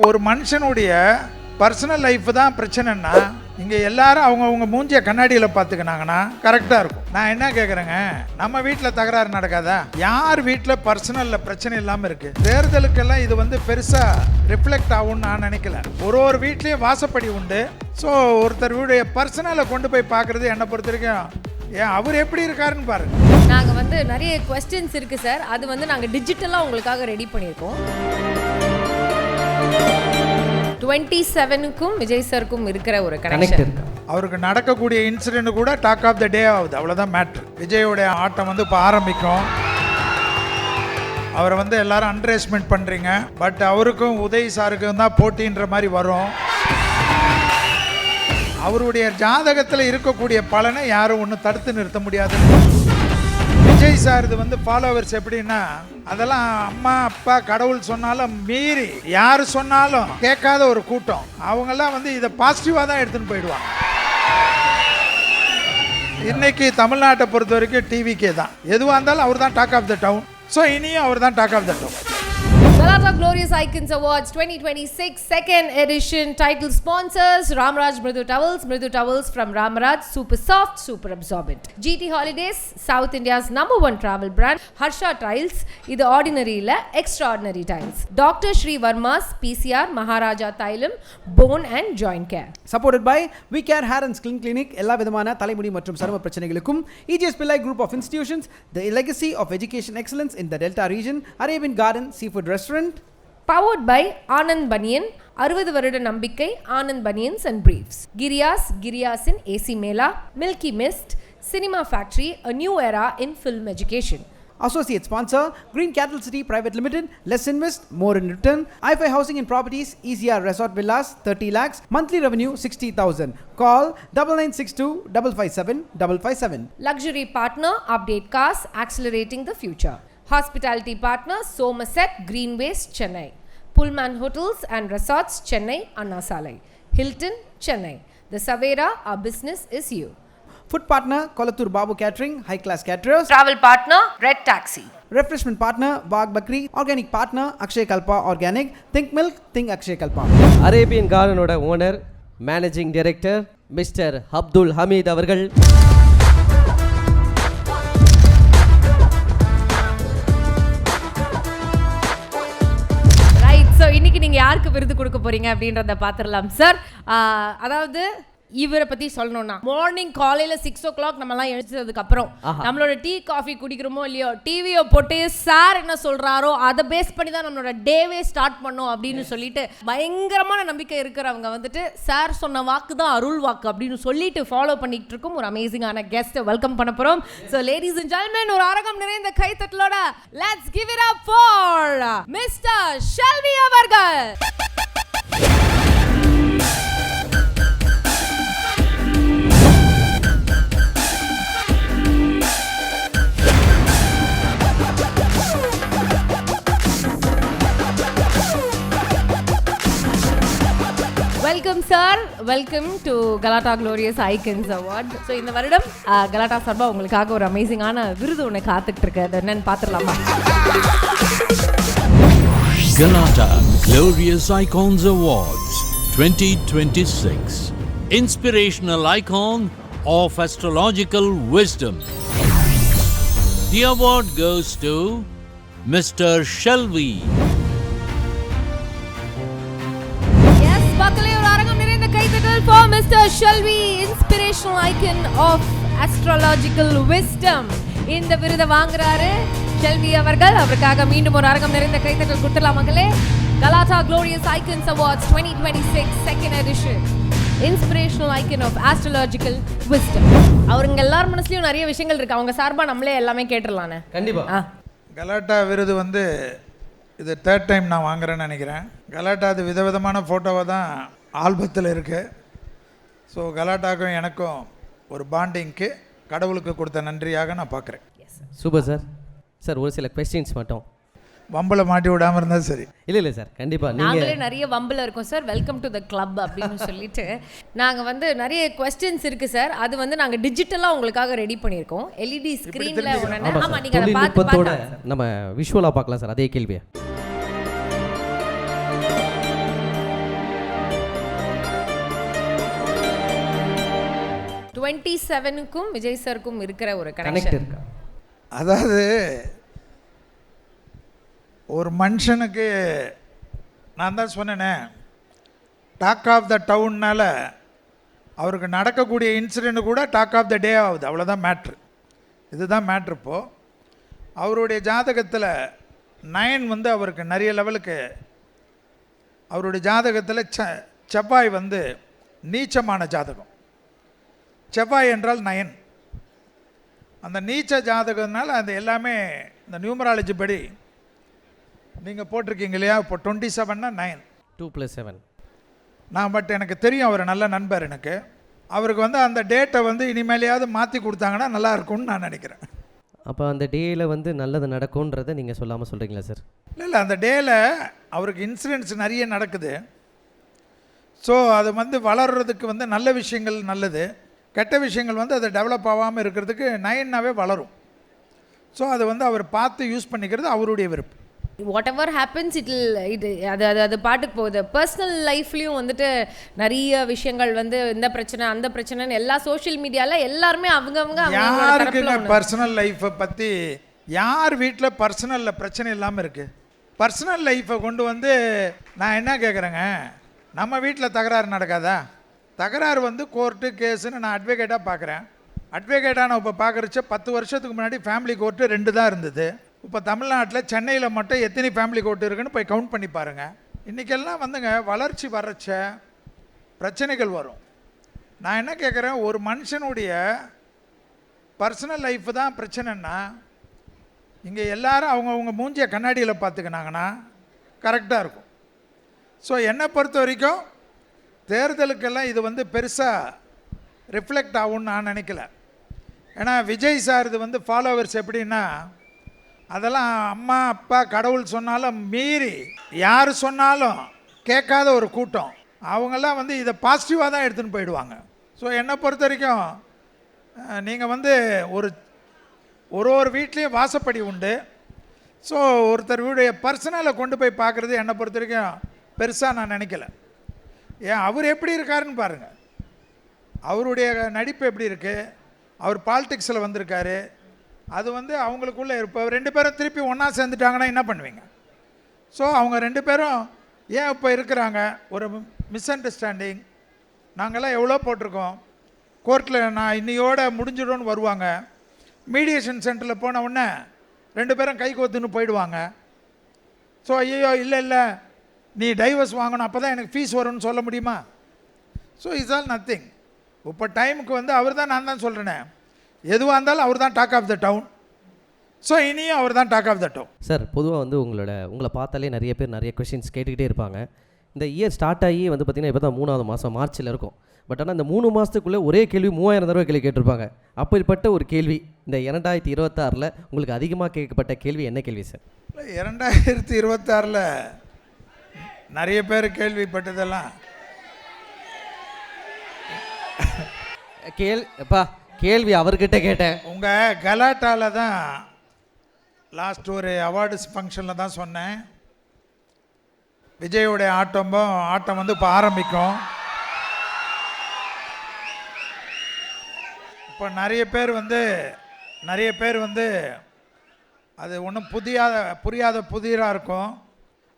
ஒரு மனுஷனுடைய personal life தான் பிரச்சனைன்னா இங்கே எல்லாரும் அவங்க மூஞ்சிய கண்ணாடியில் பார்த்துக்கினாங்கன்னா கரெக்டாக இருக்கும். நான் என்ன கேட்குறேங்க, நம்ம வீட்டில் தகராறு நடக்காதா? யார் வீட்டில் பர்சனலில் பிரச்சனை இல்லாமல் இருக்குது? தேர்தலுக்கெல்லாம் இது வந்து பெருசாக ரிஃப்ளெக்ட் ஆகும்னு நான் நினைக்கல. ஒரு வீட்லேயும் வாசப்படி உண்டு. ஸோ ஒருத்தருடைய பர்சனலை கொண்டு போய் பார்க்குறது என்னை பொறுத்த வரைக்கும் ஏன் அவர் எப்படி இருக்காருன்னு பாருங்க. நாங்கள் வந்து நிறைய கொஸ்டின்ஸ் இருக்குது சார், அது வந்து நாங்கள் டிஜிட்டலாக உங்களுக்காக ரெடி பண்ணியிருக்கோம். 27க்கும் விஜய் சருக்கும் இருக்கிற ஒரு கனெக்ஷன். அவருக்கு நடக்கக்கூடிய இன்சிடென்ட் கூட டாக் ஆஃப் த டே ஆகுது, அவ்வளோதான் மேட்ரு. விஜயோடைய ஆட்டம் வந்து இப்போ ஆரம்பிக்கும். அவரை வந்து எல்லாரும் அண்டர்எஸ்டிமேட் பண்ணுறீங்க, பட் அவருக்கும் உதய் சாருக்கும் தான் போட்டின்ற மாதிரி வரும். அவருடைய ஜாதகத்தில் இருக்கக்கூடிய பலனை யாரும் ஒன்றும் தடுத்து நிறுத்த முடியாது. விஜய் சார் இது வந்து ஃபாலோவர்ஸ் எப்படின்னா, அதெல்லாம் அம்மா அப்பா கடவுள் சொன்னாலும் மீறி யார் சொன்னாலும் கேட்காத ஒரு கூட்டம். அவங்கெல்லாம் வந்து இதை பாசிட்டிவாக தான் எடுத்துன்னு போயிடுவாங்க. இன்னைக்கு தமிழ்நாட்டை பொறுத்த வரைக்கும் டிவிக்கே தான், எதுவாக இருந்தாலும் அவர் தான் talk of the town. So இனியும் அவர் தான் talk of the town. Galata Glorious Icons Awards 2026 second edition. Title sponsors Ramraj Mridu Towels from Ramraj, super soft, super absorbent. GT Holidays, South India's #1 travel brand. Harsha Tiles, இது ordinary இல்ல extraordinary tiles. Dr. Shri Verma's PCR Maharaja Thailam Bone and Joint Care. Supported by We Care Hair and Skin Clinic, எல்லா விதமான தலைமுடி மற்றும் சரும பிரச்சனைகளுக்கும். EGS Pillai Group of Institutions, the legacy of education excellence in the Delta region. Arabian Garden Seafood Restaurant. Powered by Anand Banyan, 60 வருட நம்பிக்கை Anand Banyans and Briefs. Giriyasin AC Mela, Milky Mist, Cinema Factory, a new era in film education. Associate sponsor Green Cattle City Private Limited, less invest, more in return. iFi Housing and Properties, ECR Resort Villas, 30 lakhs, monthly revenue 60,000. Call 9962 557 557. Luxury partner Update Cars, accelerating the future. Hospitality partner Somerset Greenways Chennai. Pullman Hotels and Resorts Chennai Anna Salai. Hilton Chennai. The Savera, our business is you. Food partner Kolathur Babu Catering, high class caterers. Travel partner Red Taxi. Refreshment partner Bagh Bakri. Organic partner Akshay Kalpa Organic. Think milk, think Akshay Kalpa. Arabian Garden oda owner, managing director Mr. Abdul Hamid avargal. So இன்றைக்கி நீங்கள் யாருக்கு விருது கொடுக்க போகிறீங்க அப்படின்றத பார்த்துடலாம் sir. அதாவது இவரை பற்றி சொல்லணும்னா, மார்னிங் காலையில் 6 o'clock நம்மலாம் எழுந்ததுக்கப்புறம் நம்மளோட டீ காஃபி குடிக்கிறோமோ இல்லையோ, டிவியை போட்டு சார் என்ன சொல்கிறாரோ அதை பேஸ் பண்ணி தான் நம்மளோட டேவே ஸ்டார்ட் பண்ணோம் அப்படின்னு சொல்லிட்டு பயங்கரமான நம்பிக்கை இருக்கிறவங்க வந்துட்டு சார் சொன்ன வாக்கு தான் அருள் வாக்கு அப்படின்னு சொல்லிட்டு ஃபாலோ பண்ணிட்டு இருக்கும் ஒரு அமேசிங்கான கெஸ்ட்டை வெல்கம் பண்ண போகிறோம். ஸோ லேடிஸ் அண்ட் ஜென்டில்மென், ஒரு அரங்கம் நிறைந்த கைத்தட்டலோட let's give it up for mister Selvi அவர்கள். Welcome sir, welcome to Galatta glorious icons award. So இந்த வருடம் கலாட்டா சார்பாக உங்களுக்காக ஒரு அமேசிங்கான விருது ஒன்று காத்துட்டு இருக்கு, அது என்னன்னு பார்த்துடலாமா? Galata Glorious Icons Awards 2026, Inspirational Icon of Astrological Wisdom. The award goes to Mr. Shelvi. For Mr. Shelvi, inspirational icon of astrological wisdom. இந்த விருதை வாங்குறாரு ஷெல்வி அவர்கள். அவருக்காக மீண்டும் ஒரு அரங்கம் நிறைந்த கைத்தட்டல் கொடுத்துடலாம் மக்களே. Galata Glorious Icons Awards 2026 second edition, inspirational icon of astrological wisdom. அவருங்க எல்லார் மனசுலயும் நிறைய விஷயங்கள் இருக்கு, அவங்க சார்பா நம்மளே எல்லாமே கேட்டுடலானே. கண்டிப்பா. கலாட்டா விருது வந்து இது 3rd டைம் நான் வாங்குறேன்னு நினைக்கிறேன். கலாட்டா அது விதவிதமான ஃபோட்டோவாக தான் ஆல்பத்தில் இருக்குது. ஸோ கலாட்டாக்கும் எனக்கும் ஒரு பாண்டிங்க்கு கடவுளுக்கு கொடுத்த நன்றியாக நான் பார்க்குறேன். Super sir. சார் ஒரு சில கொஸ்டின்ஸ் மட்டும், வம்பில் மாட்டி விடாமல் இருந்தால் சரி. இல்லை சார், கண்டிப்பாக நாங்களே நிறைய வம்பில் இருக்கோம் sir. Welcome to the club அப்படின்னு சொல்லிட்டு நாங்கள் வந்து நிறைய கொஸ்டின்ஸ் இருக்குது சார், அது வந்து நாங்கள் டிஜிட்டலாக உங்களுக்காக ரெடி பண்ணியிருக்கோம். எல்இடி ஸ்க்ரீனில் ஒன்று. ஆமாம், நீங்கள் அதை பார்த்து நம்ம விஷுவலாக பார்க்கலாம் சார் அதே கேள்வியை. 27க்கும் விஜய் சாருக்கும் இருக்கிற ஒரு கனெக்ட் கனெக்ஷன். இருக்கா? அதாவது ஒரு மனுஷனுக்கு நான் தான் சொன்னேனே, டாக் ஆஃப் த டவுன்னால அவருக்கு நடக்கக்கூடிய இன்சிடெண்ட் கூட டாக் ஆஃப் த டே ஆகுது. அவ்வளோதான் மேட்ரு. இதுதான் மேட்ரு. இப்போது அவருடைய ஜாதகத்தில் 9 வந்து அவருக்கு நிறைய லெவலுக்கு அவருடைய ஜாதகத்தில் செவ்வாய் வந்து நீச்சமான ஜாதகம். செவ்வாய் என்றால் 9. அந்த நீச்ச ஜாதகம்னால அந்த எல்லாமே இந்த நியூமராலஜி படி நீங்கள் போட்டிருக்கீங்க இல்லையா, இப்போ 27னா 9 2 + 7. நான் பட் எனக்கு தெரியும், அவர் நல்ல நண்பர் எனக்கு. அவருக்கு வந்து அந்த டேட்டை வந்து இனிமேலையாவது மாற்றி கொடுத்தாங்கன்னா நல்லா இருக்கும்னு நான் நினைக்கிறேன். அப்போ அந்த டேயில் வந்து நல்லது நடக்கும்ன்றதை நீங்கள் சொல்லாமல் சொல்கிறீங்களா சார்? இல்லை அந்த டேயில் அவருக்கு இன்சிடென்ட்ஸ் நிறைய நடக்குது. ஸோ அது வந்து வளர்கிறதுக்கு வந்து நல்ல விஷயங்கள் நல்லது, கெட்ட விஷயங்கள் வந்து அதை டெவலப் ஆகாமல் இருக்கிறதுக்கு 9னாவே வளரும். ஸோ அதை வந்து அவர் பார்த்து யூஸ் பண்ணிக்கிறது அவருடைய விருப்பம். வாட் எவர் ஹேப்பன்ஸ் இது அது அது அது பாட்டுக்கு போகுது. பர்சனல் லைஃப்லேயும் வந்துட்டு நிறைய விஷயங்கள் வந்து இந்த பிரச்சனை அந்த பிரச்சனைன்னு எல்லா சோஷியல் மீடியாவில் எல்லாருமே அவங்கவுங்க யாருக்குங்க பர்சனல் லைஃப்பை பற்றி யார் வீட்டில் பர்சனலில் பிரச்சனை இல்லாமல் இருக்குது? பர்சனல் லைஃப்பை கொண்டு வந்து நான் என்ன கேட்குறேங்க, நம்ம வீட்டில் தகராறு நடக்காதா? தகராறு வந்து கோர்ட்டு கேஸுன்னு நான் அட்வொகேட்டாக பார்க்குறேன். அட்வொகேட்டாக நான் இப்போ பார்க்குறச்ச 10 வருஷத்துக்கு முன்னாடி ஃபேமிலி கோர்ட்டு 2 தான் இருந்தது. இப்போ தமிழ்நாட்டில் சென்னையில் மட்டும் எத்தனை ஃபேமிலி கோர்ட்டு இருக்குன்னு போய் கவுண்ட் பண்ணி பாருங்கள். இன்றைக்கெல்லாம் வந்துங்க வளர்ச்சி வர்றச்ச பிரச்சனைகள் வரும். நான் என்ன கேட்குறேன், ஒரு மனுஷனுடைய பர்சனல் லைஃப் தான் பிரச்சனைன்னா இங்கே எல்லாரும் அவங்கவுங்க மூஞ்சியை கண்ணாடியில் பார்த்துக்கினாங்கன்னா கரெக்டாக இருக்கும். ஸோ என்னை பொறுத்த வரைக்கும் தேர்தலுக்கெல்லாம் இது வந்து பெருசாக ரிஃப்ளெக்ட் ஆகும்னு நான் நினைக்கல. ஏன்னா விஜய் சார் இது வந்து ஃபாலோவர்ஸ் எப்படின்னா, அதெல்லாம் அம்மா அப்பா கடவுள் சொன்னாலும் மீறி யார் சொன்னாலும் கேட்காத ஒரு கூட்டம். அவங்கெல்லாம் வந்து இதை பாசிட்டிவாக தான் எடுத்துன்னு போயிடுவாங்க. ஸோ என்னை பொறுத்த வரைக்கும் நீங்கள் வந்து ஒரு வீட்லேயும் வாசப்படி உண்டு. ஸோ ஒருத்தர் வீடைய பர்சனலை கொண்டு போய் பார்க்குறது என்னை பொறுத்த வரைக்கும் பெருசாக நான் நினைக்கல. ஏன் அவர் எப்படி இருக்காருன்னு பாருங்கள், அவருடைய நடிப்பு எப்படி இருக்குது, அவர் பாலிடிக்ஸில் வந்திருக்காரு. அது வந்து அவங்களுக்குள்ளே இப்போ 2 பேரும் திருப்பி ஒன்றா சேர்ந்துட்டாங்கன்னா என்ன பண்ணுவீங்க? ஸோ அவங்க 2 பேரும் ஏன் இப்போ இருக்கிறாங்க, ஒரு மிஸ் அண்டர்ஸ்டாண்டிங். நாங்கள்லாம் எவ்வளோ போட்டிருக்கோம், கோர்ட்டில் நான் இன்னையோட முடிஞ்சிடும்னு வருவாங்க. மீடியேஷன் சென்டரில் போன உடனே 2 பேரும் கை கோத்துன்னு போயிடுவாங்க. ஸோ ஐயோ இல்லை நீ டைவர்ஸ் வாங்கணும் அப்போ தான் எனக்கு ஃபீஸ் வரும்னு சொல்ல முடியுமா? So it's all nothing. இப்போ டைமுக்கு வந்து அவர் தான், நான் தான் சொல்கிறேனே, எதுவாக இருந்தாலும் அவர் தான் talk of the town. So இனியும் அவர் தான் talk of the town. Sir பொதுவாக வந்து உங்களை பார்த்தாலே நிறைய பேர் நிறைய கொஷின்ஸ் கேட்டுக்கிட்டே இருப்பாங்க. இந்த இயர் ஸ்டார்ட் ஆகி வந்து பார்த்திங்கன்னா இப்போ தான் 3வது மாதம் மார்ச்சில் இருக்கும். பட் ஆனால் இந்த 3 மாதத்துக்குள்ளே ஒரே கேள்வி 3000 தடவை கேள்வி கேட்டிருப்பாங்க. அப்படிப்பட்ட ஒரு கேள்வி இந்த 2026 உங்களுக்கு அதிகமாக கேட்கப்பட்ட கேள்வி என்ன கேள்வி சார்? 2026 நிறைய பேர் கேள்விப்பட்டதெல்லாம் கேள்வி அவர்கிட்ட கேட்டேன். உங்கள் கலாட்டாவில் தான் லாஸ்ட் ஒரு அவார்ட்ஸ் ஃபங்க்ஷனில் தான் சொன்னேன், விஜயோடைய ஆட்டம் வந்து இப்போ ஆரம்பிக்கும். இப்போ நிறைய பேர் வந்து அது ஒன்றும் புரியாத புதிராக இருக்கும்.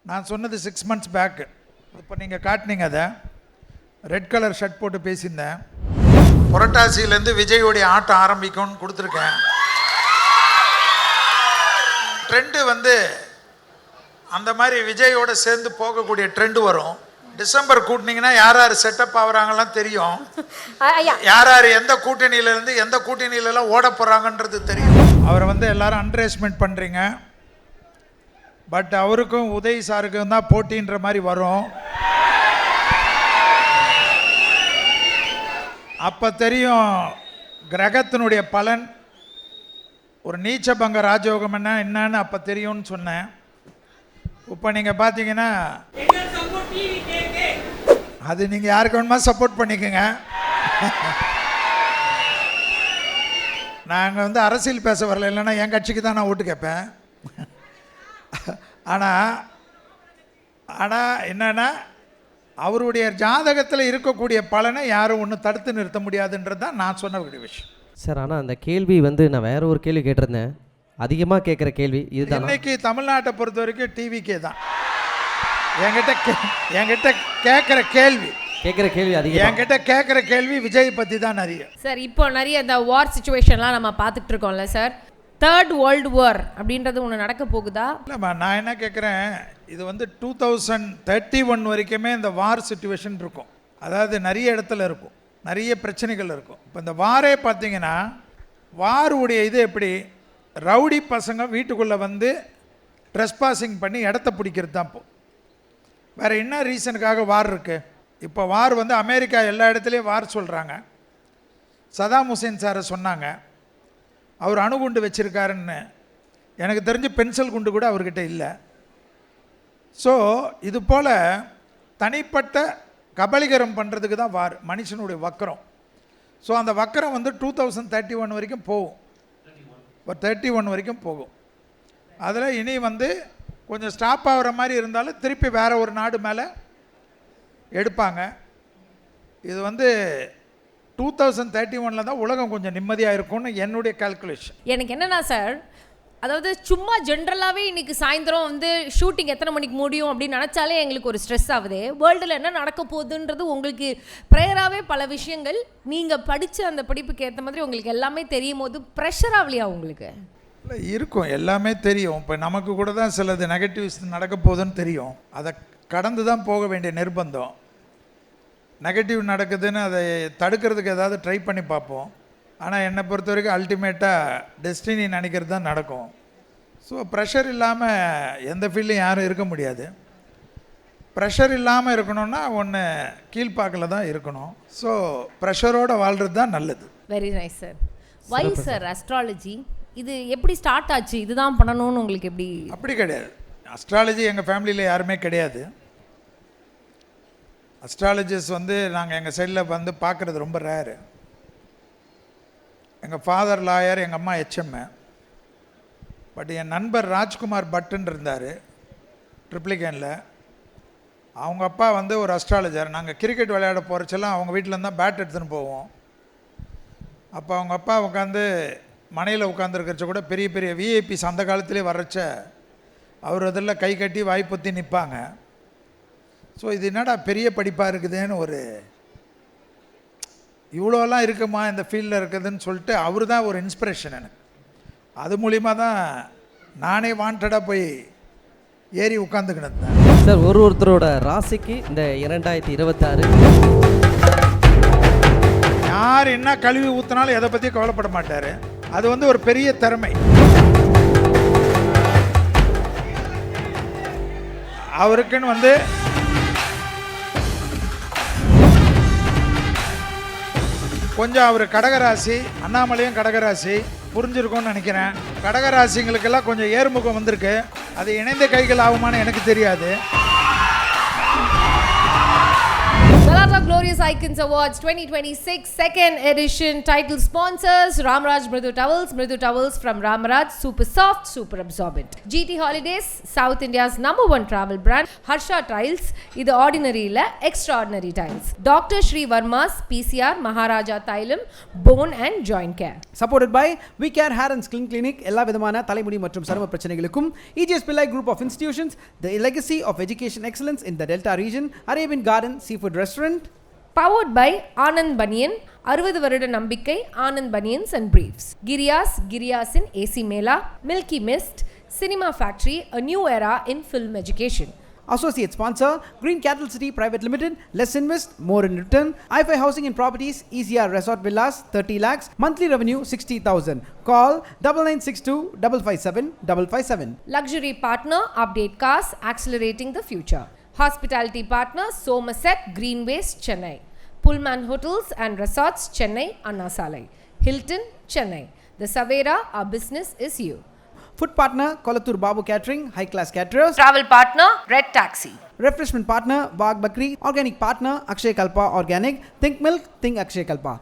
நான் சொன்னது 6 months பேக்கு. இப்போ நீங்கள் காட்டினீங்க, அதை ரெட் கலர் ஷர்ட் போட்டு பேசியிருந்தேன். புரட்டாசியிலேருந்து விஜயோடைய ஆட்டம் ஆரம்பிக்கும்னு கொடுத்துருக்கேன். ட்ரெண்டு வந்து அந்த மாதிரி விஜயோட சேர்ந்து போகக்கூடிய ட்ரெண்டு வரும். டிசம்பர் கூட்டினீங்கன்னா யார் யார் செட்டப் ஆகுறாங்கலாம் தெரியும், யார் யார் எந்த கூட்டணியிலேருந்து எந்த கூட்டணியிலலாம் ஓட போகிறாங்கன்றது தெரியும். அவரை வந்து எல்லாரும் அண்டர் எஸ்டிமேட் பண்ணுறீங்க. பட் அவருக்கும் உதய் சாருக்கும் தான் போட்டின்ற மாதிரி வரும். அப்போ தெரியும் கிரகத்தினுடைய பலன், ஒரு நீச்சபங்க ராஜயோகம் என்னன்னு அப்போ தெரியும்னு சொன்னேன். இப்போ நீங்கள் பார்த்தீங்கன்னா அது நீங்கள் யாருக்கு வேணுமா சப்போர்ட் பண்ணிக்கோங்க. நாங்கள் வந்து அரசியல் பேச வரல, இல்லைன்னா என் கட்சிக்கு தான் நான் ஓட்டு கேட்பேன். ஆனால் என்னென்னா அவருடைய ஜாதகத்தில் இருக்கக்கூடிய பலனை யாரும் ஒன்றும் தடுத்து நிறுத்த முடியாதுன்றது தான் நான் சொன்னக்கூடிய விஷயம். சார் ஆனால் அந்த கேள்வி வந்து நான் வேற ஒரு கேள்வி கேட்டிருந்தேன், அதிகமாக கேட்குற கேள்வி இதுதான். இன்னைக்கு தமிழ்நாட்டை பொறுத்த வரைக்கும் டிவிக்கே தான் என்கிட்ட கேட்குற கேள்வி அதிகம். என்கிட்ட கேட்குற கேள்வி விஜய் பற்றி தான் நிறைய. சார் இப்போ நிறைய இந்த வார் சுச்சுவேஷன்லாம் நம்ம பார்த்துட்டு இருக்கோம்ல சார், தேர்ட் வேர்ல்டு வார் அப்படின்றது ஒன்று நடக்க போகுதா? இல்லைம்மா, நான் என்ன கேட்குறேன், இது வந்து 2031 வரைக்குமே இந்த வார் சுச்சுவேஷன் இருக்கும். அதாவது நிறைய இடத்துல இருக்கும், நிறைய பிரச்சனைகள் இருக்கும். இப்போ இந்த வாரே பார்த்தீங்கன்னா, வாருடைய இது எப்படி, ரவுடி பசங்க வீட்டுக்குள்ளே வந்து ட்ரெஸ்பாசிங் பண்ணி இடத்த பிடிக்கிறது தான். இப்போ வேறு என்ன ரீசனுக்காக வார் இருக்குது? இப்போ வார் வந்து அமெரிக்கா எல்லா இடத்துலையும் வார் சொல்கிறாங்க. சதாம் ஹுசேன் சாரை சொன்னாங்க, அவர் அணுகுண்டு வச்சுருக்காருன்னு. எனக்கு தெரிஞ்சு பென்சில் குண்டு கூட அவர்கிட்ட இல்லை. ஸோ இது போல் தனிப்பட்ட கபலீகரம் பண்ணுறதுக்கு தான் வார், மனுஷனுடைய வக்கரம். ஸோ அந்த வக்கரம் வந்து 2031 வரைக்கும் போகும், ஒரு 31 வரைக்கும் போகும். அதில் இனி வந்து கொஞ்சம் ஸ்டாப் ஆகிற மாதிரி இருந்தாலும் திருப்பி வேறு ஒரு நாடு மேலே எடுப்பாங்க. இது வந்து 2031 தான் உலகம் கொஞ்சம் நிம்மதியாக இருக்கும்னு என்னுடைய கால்குலேஷன். எனக்கு என்னன்னா சார், அதாவது சும்மா ஜென்ரலாகவே இன்னைக்கு சாயந்தரம் வந்து ஷூட்டிங் எத்தனை மணிக்கு முடியும் அப்படின்னு நினச்சாலே எங்களுக்கு ஒரு ஸ்ட்ரெஸ் ஆகுது. வேர்ல்டில் என்ன நடக்க போகுதுன்றது உங்களுக்கு ப்ரேயராகவே பல விஷயங்கள் நீங்கள் படித்த அந்த படிப்புக்கு ஏற்ற மாதிரி உங்களுக்கு எல்லாமே தெரியும் போது ப்ரெஷர் ஆகலையா உங்களுக்கு? இல்லை, இருக்கும், எல்லாமே தெரியும். இப்போ நமக்கு கூட தான் சிலது நெகட்டிவ்ஸ் நடக்க போகுதுன்னு தெரியும், அதை கடந்து தான் போக வேண்டிய நிர்பந்தம். நெகட்டிவ் நடக்குதுன்னு அதை தடுக்கிறதுக்கு ஏதாவது ட்ரை பண்ணி பார்ப்போம். ஆனால் என்னை பொறுத்த வரைக்கும் அல்டிமேட்டாக டெஸ்டினி நினைக்கிறது தான் நடக்கும். ஸோ ப்ரெஷர் இல்லாமல் எந்த ஃபீல்டும் யாரும் இருக்க முடியாது. ப்ரெஷர் இல்லாமல் இருக்கணும்னா ஒன்று கீழ்ப்பாக்கில் தான் இருக்கணும். ஸோ ப்ரெஷரோடு வாழ்கிறது தான் நல்லது. Very nice sir. Why sir astrology இது எப்படி ஸ்டார்ட் ஆச்சு? இதுதான் பண்ணணும்னு உங்களுக்கு எப்படி? அப்படி கிடையாது, அஸ்ட்ராலஜி எங்கள் ஃபேமிலியில் யாருமே கிடையாது. அஸ்ட்ராலஜிஸ்ட் வந்து நாங்கள் எங்கள் சைடில் வந்து பார்க்குறது ரொம்ப ரேரு. எங்கள் ஃபாதர் லாயர், எங்கள் அம்மா HM. பட் என் நண்பர் ராஜ்குமார் பட்டுன்னு இருந்தார் ட்ரிப்ளிகேனில். அவங்க அப்பா வந்து ஒரு அஸ்ட்ராலஜர். நாங்கள் கிரிக்கெட் விளையாட போகிறச்செல்லாம் அவங்க வீட்டில் தான் பேட் எடுத்துன்னு போவோம். அப்போ அவங்க அப்பா உட்காந்து மனையில் உட்காந்துருக்கிறச்ச கூட பெரிய பெரிய விஐபிஸ் அந்த காலத்திலே வர்றச்ச அவர் அதில் கை கட்டி வாய்ப்பொத்தி நிற்பாங்க. ஸோ இது என்னடா பெரிய படிப்பாக இருக்குதுன்னு, ஒரு இவ்வளோலாம் இருக்குமா இந்த ஃபீல்டில் இருக்குதுன்னு சொல்லிட்டு அவர் தான் ஒரு இன்ஸ்பிரேஷன் எனக்கு. அது மூலிமா தான் நானே வாண்டடாக போய் ஏறி உட்காந்துக்கினது தான். சார், ஒருத்தரோட ராசிக்கு இந்த 2026 யார் என்ன கழுவி ஊற்றினாலும் எதை பற்றி கவலைப்பட மாட்டார். அது வந்து ஒரு பெரிய திறமை. அவருக்குன்னு வந்து கொஞ்சம் அவர் கடகராசி, அண்ணாமலையும் கடகராசி, புரிஞ்சிருக்கும்னு நினைக்கிறேன். கடகராசிங்களுக்கெல்லாம் கொஞ்சம் ஏறுமுகம் வந்திருக்கு. அது இணைந்த கைகள் ஆகுமான்னு எனக்கு தெரியாது. Galata Glorious Icons Awards 2026 second edition. Title sponsors Ramraj Mridu Towels from Ramraj, super soft, super absorbent. GT Holidays, South India's #1 travel brand. Harsha Tiles, இது ordinary இல்ல extraordinary tiles. Dr. Shri Verma's PCR Maharaja Thailam Bone and Joint Care. Supported by We Care Hair and Skin Clinic, எல்லா விதமான தலைமுடி மற்றும் சரும பிரச்சனைகளுக்கும் EGS Pillai Group of Institutions, the legacy of education excellence in the Delta region, Arabian Garden Seafood Restaurant. Powered by Anand Banyan, 60 வருட நம்பிக்கை Anand Banyans and Briefs. Girias in AC Mela, Milky Mist, Cinema Factory, a new era in film education. Associate sponsor Green Cattle City Private Limited, less invest, more in return. i5 Housing and Properties, ECR Resort Villas, 30 lakhs, monthly revenue 60,000. Call 9962 557 557. Luxury partner Update Cars, accelerating the future. Hospitality partner Somerset Greenways, Chennai. Pullman Hotels and Resorts, Chennai, Anna Salai. Hilton, Chennai. The Savera, our business is you. Food partner Kolathur Babu Catering, high class caterers. Travel partner Red Taxi. Refreshment partner Wagh Bakri. Organic partner Akshay Kalpa Organic. Think milk, think Akshay Kalpa.